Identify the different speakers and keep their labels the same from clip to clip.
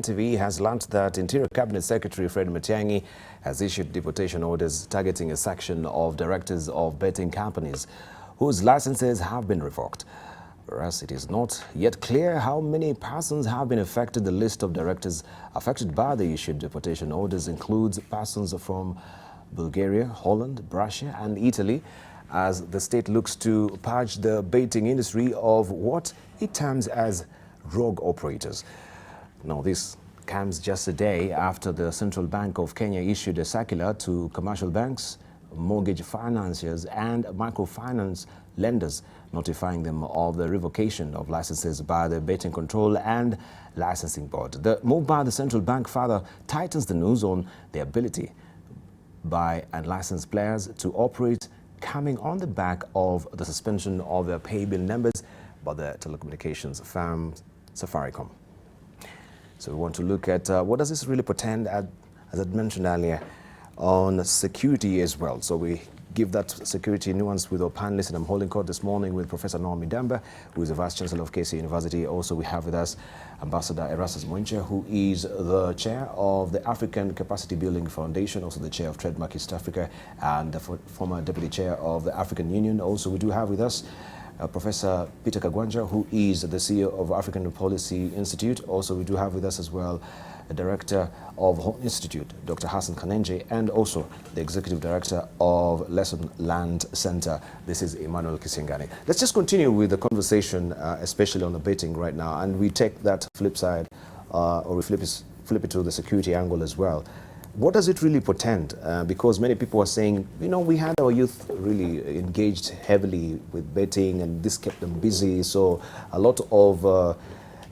Speaker 1: TV has learnt that Interior Cabinet Secretary Fred Matiang'i has issued deportation orders targeting a section of directors of betting companies whose licenses have been revoked. Whereas it is not yet clear how many persons have been affected, the list of directors affected by the issued deportation orders includes persons from Bulgaria, Holland, Russia and Italy, as the state looks to purge the betting industry of what it terms as rogue operators. Now, this comes just a day after the Central Bank of Kenya issued a circular to commercial banks, mortgage financiers and microfinance lenders, notifying them of the revocation of licenses by the Betting Control and Licensing Board. The move by the Central Bank further tightens the noose on the ability by unlicensed players to operate, coming on the back of the suspension of their pay bill numbers by the telecommunications firm Safaricom. So we want to look at what does this really portend, as I mentioned earlier, on security as well. So we give that security nuance with our panelists, and I'm holding court this morning with Professor Naomi Damba, who is the Vice Chancellor of KC University. Also, we have with us Ambassador Erastus Moinche, who is the Chair of the African Capacity Building Foundation, also the Chair of Trademark East Africa, and the former Deputy Chair of the African Union. Also, we do have with us Professor Peter Kagwanja, who is the CEO of African Policy Institute. Also, we do have with us as well the Director of Home Institute, Dr. Hassan Kanenje, and also the Executive Director of Lesson Land Center. This is Emmanuel Kisengani. Let's just continue with the conversation, especially on the betting right now, and we take that flip side, or we flip it to the security angle as well. What does it really portend? Because many people are saying, you know, we had our youth really engaged heavily with betting and this kept them busy. So a lot of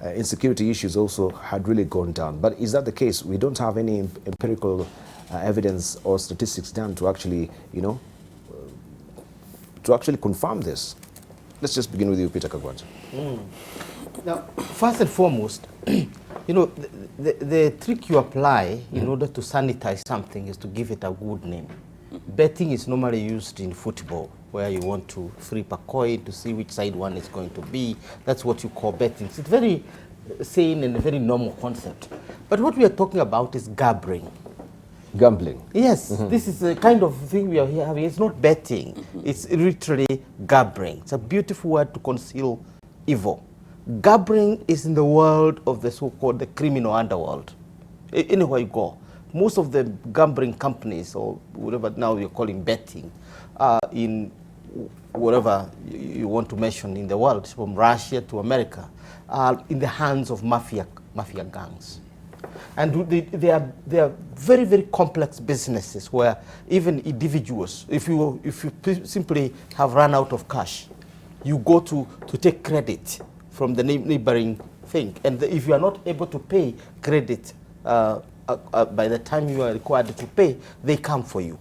Speaker 1: insecurity issues also had really gone down. But is that the case? We don't have any empirical evidence or statistics done to actually, you know, to actually confirm this. Let's just begin with you, Peter Kagwanja.
Speaker 2: Now, first and foremost, you know, the trick you apply in order to sanitize something is to give it a good name. Betting is normally used in football, where you want to flip a coin to see which side one is going to be. That's what you call betting. It's very sane and a very normal concept. But what we are talking about is gambling.
Speaker 1: Gambling?
Speaker 2: Yes, this is the kind of thing we are having. It's not betting. It's literally gambling. It's a beautiful word to conceal evil. Gambling is in the world of the so-called the criminal underworld. Anywhere you go, most of the gambling companies, or whatever now you're calling betting, in whatever you want to mention in the world, from Russia to America, are in the hands of mafia gangs. And they are very, very complex businesses where even individuals, if you simply have run out of cash, you go to take credit from the neighboring thing. And if you are not able to pay credit by the time you are required to pay, they come for you,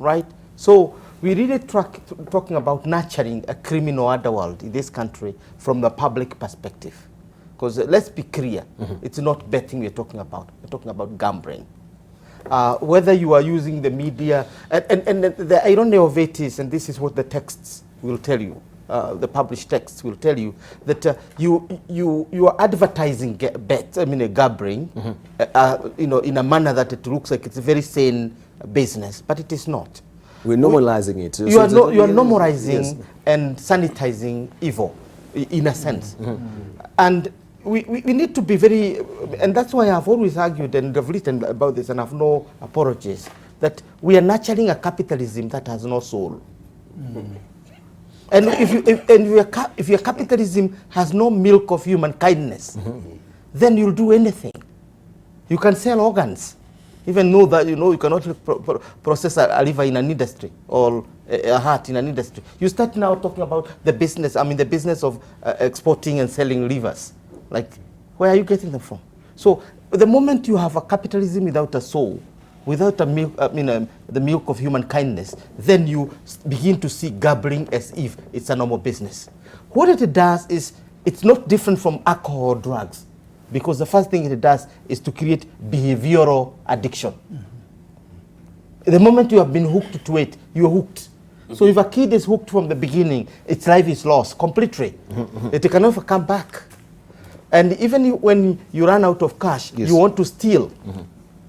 Speaker 2: right? So we really talking about nurturing a criminal underworld in this country from the public perspective. Because let's be clear, it's not betting we're talking about gambling. Whether you are using the media, and the irony of it is, and this is what the texts will tell you, the published texts will tell you that you are advertising gambling, you know, in a manner that it looks like it's a very sane business, but it is not.
Speaker 1: We're normalizing it.
Speaker 2: You are normalizing and sanitizing evil, in a sense, and we need to be very, and that's why I've always argued and have written about this, and have no apologies, that we are nurturing a capitalism that has no soul. And if your capitalism has no milk of human kindness, then you'll do anything. You can sell organs, even though that you cannot process a liver in an industry or a heart in an industry. You start now talking about the business. I mean, the business of exporting and selling livers. Like, where are you getting them from? So the moment you have a capitalism without a soul, without the milk of human kindness, then you begin to see gambling as if it's a normal business. What it does is, it's not different from alcohol or drugs, because the first thing it does is to create behavioral addiction. The moment you have been hooked to it, you're hooked. So if a kid is hooked from the beginning, its life is lost completely. It can never come back. And even when you run out of cash,
Speaker 1: Yes.
Speaker 2: you want to steal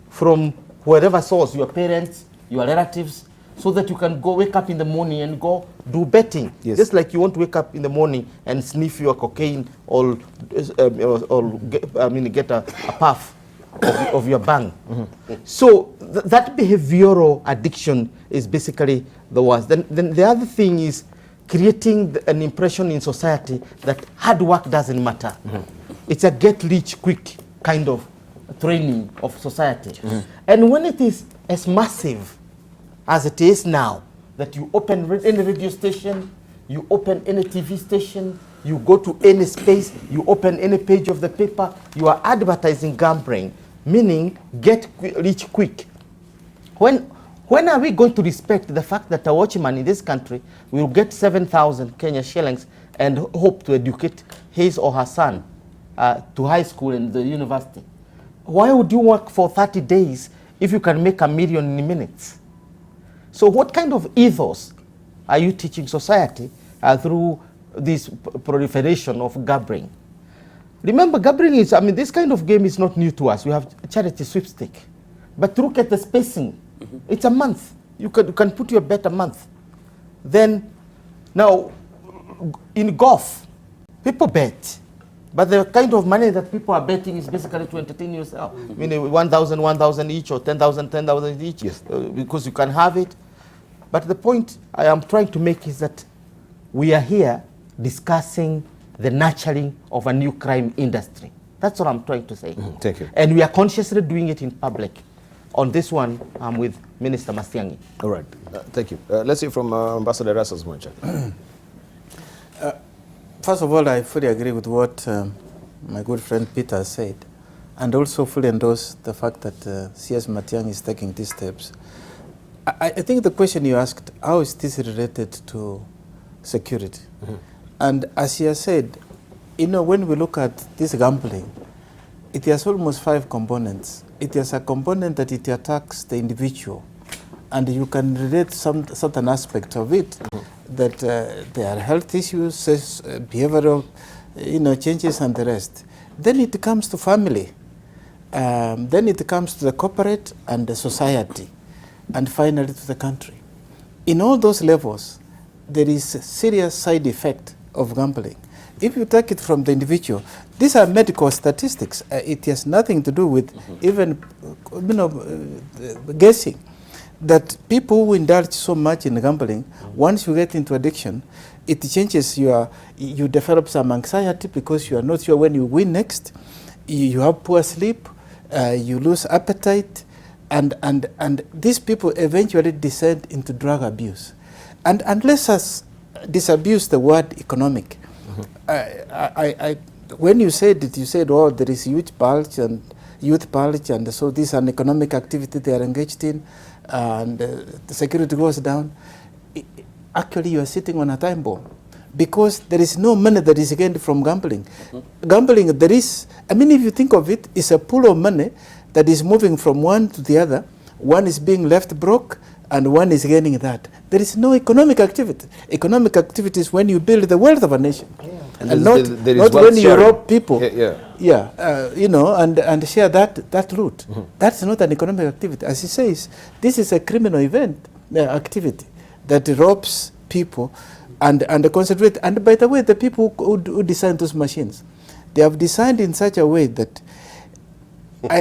Speaker 2: from wherever source, your parents, your relatives, so that you can go wake up in the morning and go do betting.
Speaker 1: Yes.
Speaker 2: Just like you want to wake up in the morning and sniff your cocaine or get a puff of your bang. So that behavioral addiction is basically the worst. Then the other thing is creating an impression in society that hard work doesn't matter. It's a get rich quick kind of training of society. And when it is as massive as it is now, that you open any radio station, you open any TV station, you go to any space, you open any page of the paper, you are advertising gambling, meaning get rich quick. When are we going to respect the fact that a watchman in this country will get 7,000 Kenya shillings and hope to educate his or her son to high school and the university? Why would you work for 30 days if you can make $1 million in minutes? So what kind of ethos are you teaching society through this proliferation of gambling? Remember, gambling is, this kind of game is not new to us. We have charity sweepstake. But look at the spacing. It's a month. You can put your bet a month. Then, now, in golf, people bet. But the kind of money that people are betting is basically to entertain yourself. 1,000 each, or 10,000 each,
Speaker 1: yes.
Speaker 2: Because you can have it. But the point I am trying to make is that we are here discussing the nurturing of a new crime industry. That's what I'm trying to say.
Speaker 1: Thank you.
Speaker 2: And we are consciously doing it in public. On this one, I'm with Minister Matiang'i.
Speaker 1: All right. Thank you. Let's hear from Ambassador Erastus Mwencha.
Speaker 3: First of all, I fully agree with what my good friend Peter said, and also fully endorse the fact that CS Matiang'i is taking these steps. I think the question you asked, how is this related to security? And as he has said, when we look at this gambling, it has almost 5 components. It has a component that it attacks the individual, and you can relate certain aspect of it, that there are health issues, behavioral changes and the rest. Then it comes to family. Then it comes to the corporate and the society, and finally to the country. In all those levels, there is a serious side effect of gambling. If you take it from the individual, these are medical statistics. It has nothing to do with even guessing. That people who indulge so much in gambling, once you get into addiction, it changes you develop some anxiety because you are not sure when you win next. You have poor sleep, you lose appetite, and these people eventually descend into drug abuse. And let's us disabuse the word economic. When you said it, you said, oh, there is youth bulge, and so this is an economic activity they are engaged in, and the security goes down. Actually, you are sitting on a time bomb, because there is no money that is gained from gambling. Gambling, there is, if you think of it, it's a pool of money that is moving from one to the other. One is being left broke, and one is gaining that. There is no economic activity. Economic activity is when you build the wealth of a nation, and not when you rob people. And share that loot. That's not an economic activity. As he says, this is a criminal event, activity that robs people and concentrate. And by the way, the people who designed those machines, they have designed in such a way that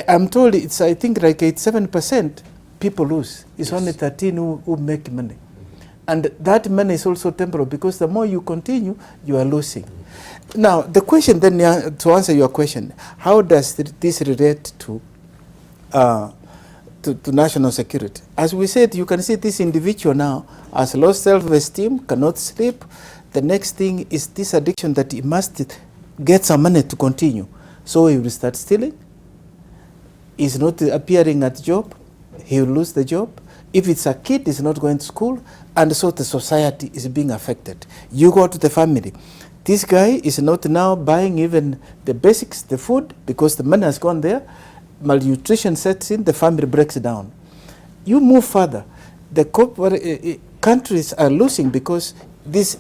Speaker 3: I'm told it's, I think, like 87% people lose. It's only 13 who make money. And that money is also temporal, because the more you continue, you are losing. Now, the question then, to answer your question, how does this relate to national security? As we said, you can see this individual now has lost self-esteem, cannot sleep. The next thing is this addiction that he must get some money to continue. So he will start stealing. He's not appearing at job. He will lose the job. If it's a kid, he's not going to school. And so the society is being affected. You go to the family. This guy is not now buying even the basics, the food, because the money has gone there. Malnutrition sets in, the family breaks down. You move further. The countries are losing because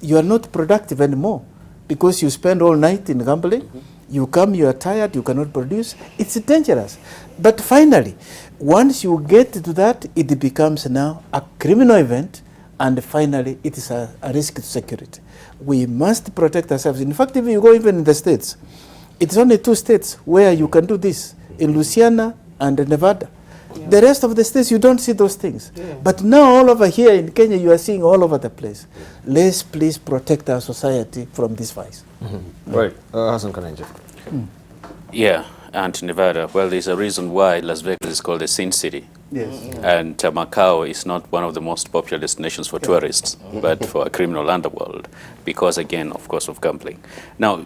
Speaker 3: you are not productive anymore, because you spend all night in gambling. You come, you are tired, you cannot produce. It's dangerous. But finally, once you get to that, it becomes now a criminal event, and finally, it is a risk to security. We must protect ourselves. In fact, if you go even in the states, it's only 2 states where you can do this, in Louisiana and Nevada. Yeah. The rest of the states, you don't see those things. Yeah. But now all over here in Kenya, you are seeing all over the place. Let's please protect our society from this vice.
Speaker 1: Right. Hassan Kananja.
Speaker 4: Yeah, and Nevada. Well, there's a reason why Las Vegas is called the Sin City.
Speaker 3: Yes.
Speaker 4: And Macau is not one of the most popular destinations for tourists, but for a criminal underworld, because again, of course, of gambling. Now,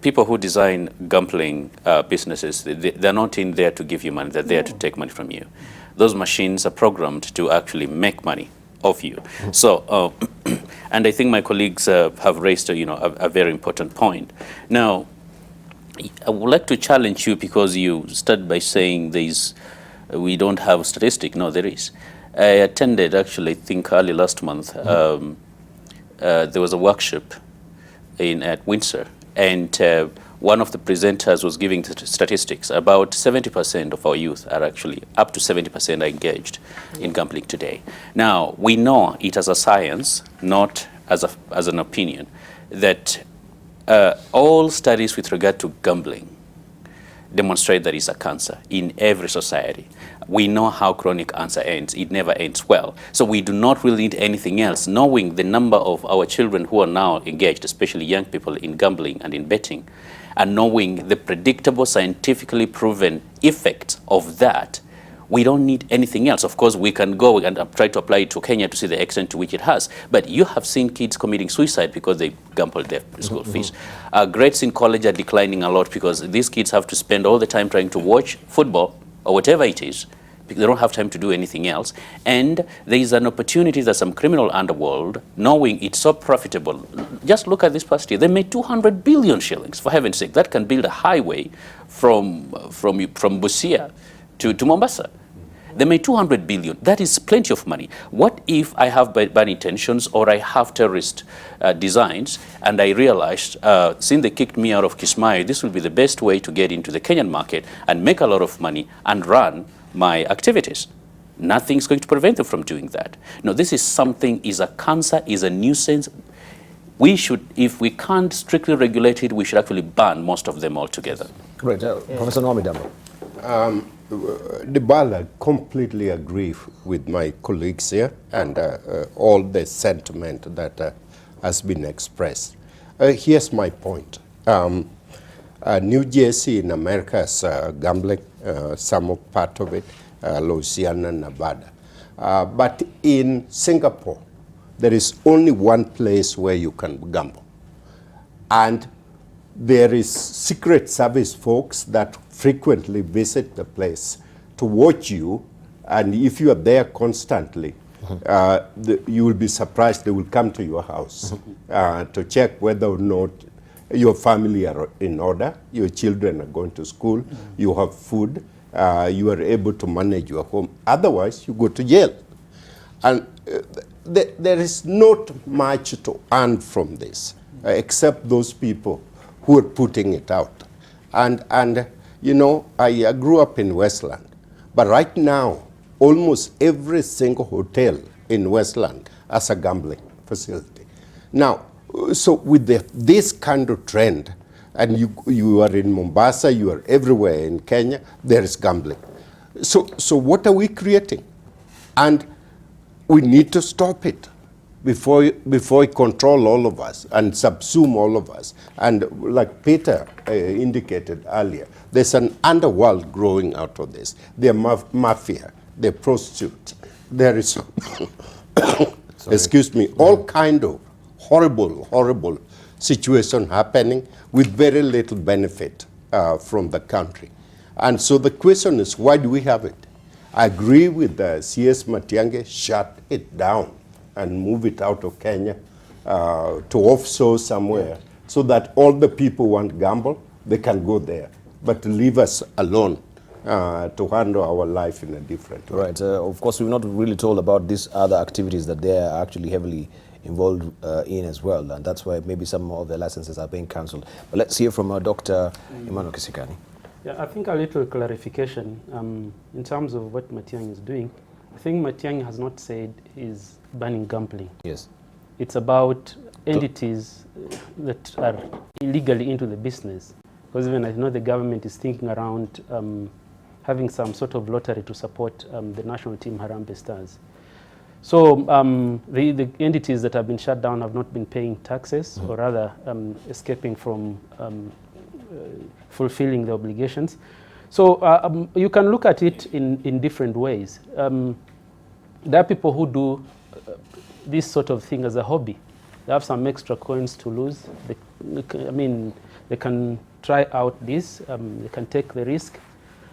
Speaker 4: people who design gambling businesses, they're not in there to give you money, they're there to take money from you. Those machines are programmed to actually make money of you. So, and I think my colleagues have raised a very important point. Now, I would like to challenge you, because you started by saying we don't have statistic. No, there is. I attended, actually, I think early last month, there was a workshop at Windsor, and one of the presenters was giving statistics. About 70% of our youth are actually, up to 70% are engaged in gambling today. Now, we know it as a science, not as an opinion, that all studies with regard to gambling demonstrate that it's a cancer in every society. We know how chronic cancer ends. It never ends well. So we do not really need anything else. Knowing the number of our children who are now engaged, especially young people, in gambling and in betting, and knowing the predictable, scientifically proven effects of that, we don't need anything else. Of course, we can go and try to apply it to Kenya to see the extent to which it has. But you have seen kids committing suicide because they gambled their school fees. Grades in college are declining a lot because these kids have to spend all the time trying to watch football or whatever it is. They don't have time to do anything else. And there is an opportunity that some criminal underworld, knowing it's so profitable, just look at this past year, they made 200 billion shillings, for heaven's sake. That can build a highway from Busia to Mombasa. They made 200 billion. That is plenty of money. What if I have bad intentions, or I have terrorist designs, and I realized, since they kicked me out of Kismayo, this will be the best way to get into the Kenyan market and make a lot of money and run my activities. Nothing's going to prevent them from doing that. No, this is something, is a cancer, is a nuisance. We should, if we can't strictly regulate it, we should actually ban most of them altogether.
Speaker 1: Right. Professor Noami Dambo.
Speaker 5: Dibala, completely agree with my colleagues here and all the sentiment that has been expressed. Here's my point. New Jersey in America has gambling, some of part of it, Louisiana, Nevada. But in Singapore, there is only one place where you can gamble. And there is Secret Service folks that frequently visit the place to watch you, and if you are there constantly, you will be surprised they will come to your house to check whether or not your family are in order, your children are going to school, you have food, you are able to manage your home. Otherwise, you go to jail. And there is not much to earn from this, except those people who are putting it out. And you know, I grew up in Westland, but right now, almost every single hotel in Westland has a gambling facility. Now, so with this kind of trend, and you are in Mombasa, you are everywhere in Kenya, there is gambling. So what are we creating? And we need to stop it before it control all of us and subsume all of us. And like Peter indicated earlier, there's an underworld growing out of this. They're mafia, they're prostitutes. There is, excuse me, all kind of horrible situation happening with very little benefit from the country. And so the question is, why do we have it? I agree with C.S. Matiang'i, shut it down and move it out of Kenya to offshore somewhere, so that all the people who want to gamble, they can go there, but leave us alone to handle our life in a different way.
Speaker 1: Right. Of course, we've not really told about these other activities that they are actually heavily involved in as well, and that's why maybe some of the licenses are being cancelled. But let's hear from Dr. Emmanuel Kisikani.
Speaker 6: Yeah, I think a little clarification in terms of what Matiang'i is doing. I think Matiang'i has not said he's banning gambling.
Speaker 1: Yes.
Speaker 6: It's about entities that are illegally into the business. Because even I know the government is thinking around having some sort of lottery to support the national team Harambee Stars. So the entities that have been shut down have not been paying taxes, or rather escaping from fulfilling the obligations. So you can look at it in different ways. There are people who do this sort of thing as a hobby. They have some extra coins to lose. They can try out this, they can take the risk.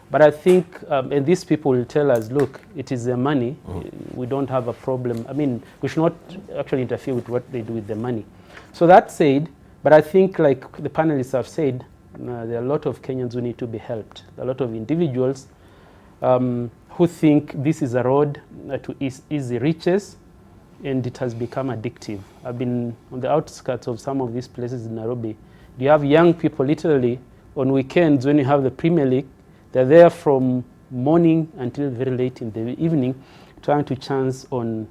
Speaker 6: But I think, and these people will tell us, look, it is their money. We don't have a problem. I mean, we should not actually interfere with what they do with the money. So that said, but I think like the panelists have said, there are a lot of Kenyans who need to be helped. A lot of individuals who think this is a road to easy riches, and it has become addictive. I've been on the outskirts of some of these places in Nairobi. You have young people literally on weekends when you have the Premier League, they're there from morning until very late in the evening trying to chance on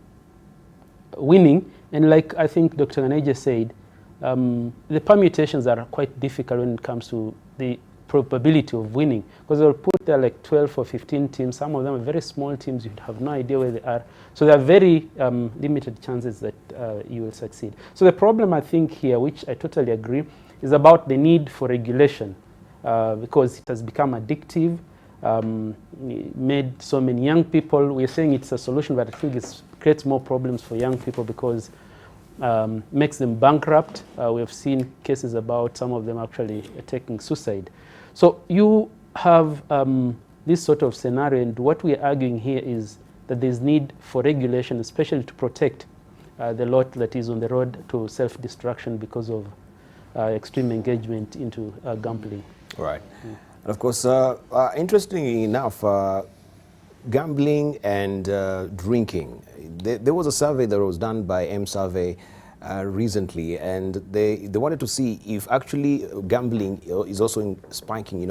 Speaker 6: winning. And like I think Dr. Ganeja said, the permutations are quite difficult when it comes to the probability of winning, because they'll put there like 12 or 15 teams. Some of them are very small teams. You have no idea where they are. So there are very limited chances that you will succeed. So the problem I think here, which I totally agree, is about the need for regulation, because it has become addictive, made so many young people. We're saying it's a solution, but I think it creates more problems for young people because makes them bankrupt. We have seen cases about some of them actually taking suicide. So you have this sort of scenario, and what we're arguing here is that there's need for regulation, especially to protect the lot that is on the road to self-destruction because of extreme engagement into gambling.
Speaker 1: Right. And of course, interestingly enough, gambling and drinking. There was a survey that was done by M-Survey recently, and they wanted to see if actually gambling is also spiking,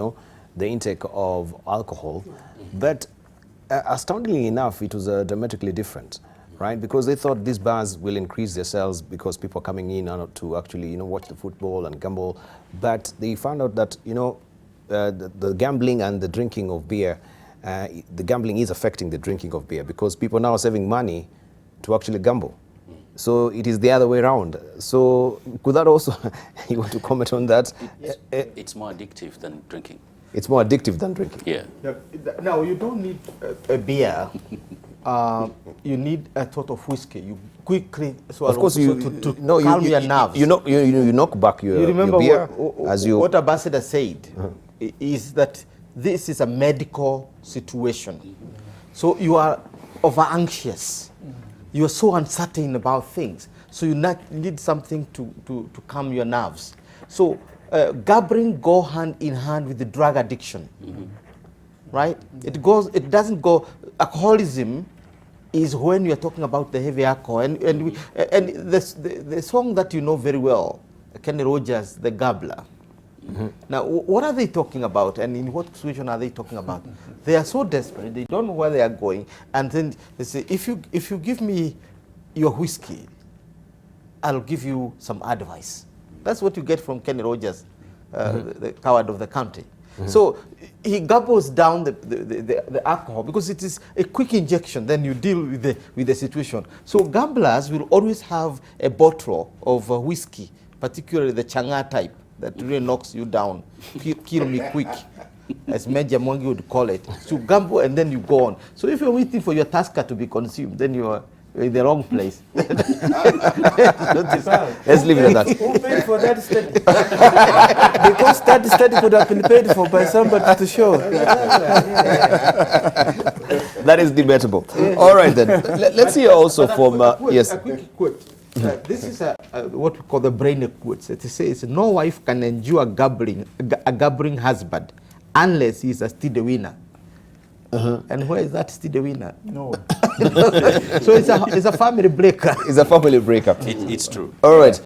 Speaker 1: the intake of alcohol. But astoundingly enough, it was dramatically different, right? Because they thought these bars will increase their sales because people are coming in to actually, watch the football and gamble. But they found out that, the gambling and the drinking of beer, the gambling is affecting the drinking of beer because people now are saving money to actually gamble. So it is the other way around. So could that also, you want to comment on that?
Speaker 4: It's more addictive than drinking.
Speaker 1: It's more addictive than drinking.
Speaker 4: Yeah.
Speaker 2: Now, you don't need a beer. You need a tot of whiskey. You quickly swallow.
Speaker 1: Of course,
Speaker 2: to calm your nerves.
Speaker 1: You knock back your
Speaker 2: remember
Speaker 1: beer
Speaker 2: what Ambassador said is that this is a medical situation. So you are over anxious. You are so uncertain about things. So you need something to calm your nerves. So gambling go hand in hand with the drug addiction, right? It doesn't go. Alcoholism is when you are talking about the heavy alcohol, and the song that you know very well, Kenny Rogers, The Gambler. Now, what are they talking about, and in what situation are they talking about? They are so desperate, they don't know where they are going, and then they say, if you give me your whiskey, I'll give you some advice. That's what you get from Kenny Rogers, the coward of the country. So he gobbles down the alcohol because it is a quick injection, then you deal with the situation. So gamblers will always have a bottle of whiskey, particularly the Changa type, that really knocks you down, kill me quick, as Major Mwangi would call it. So gamble and then you go on. So if you're waiting for your Tusker to be consumed, then you are in the wrong place.
Speaker 1: Let's leave it at that.
Speaker 3: Who paid for that study? Because that study could have been paid for by somebody to show.
Speaker 1: That is debatable. All right then. Let's hear also from yes.
Speaker 2: A quick quote. This is what we call the brain quotes. It says, "No wife can endure a gambling husband unless he is a steady winner." And where is that steady winner?
Speaker 3: No.
Speaker 2: So it's a family breaker.
Speaker 1: It's a family breakup.
Speaker 4: It's true.
Speaker 1: All right.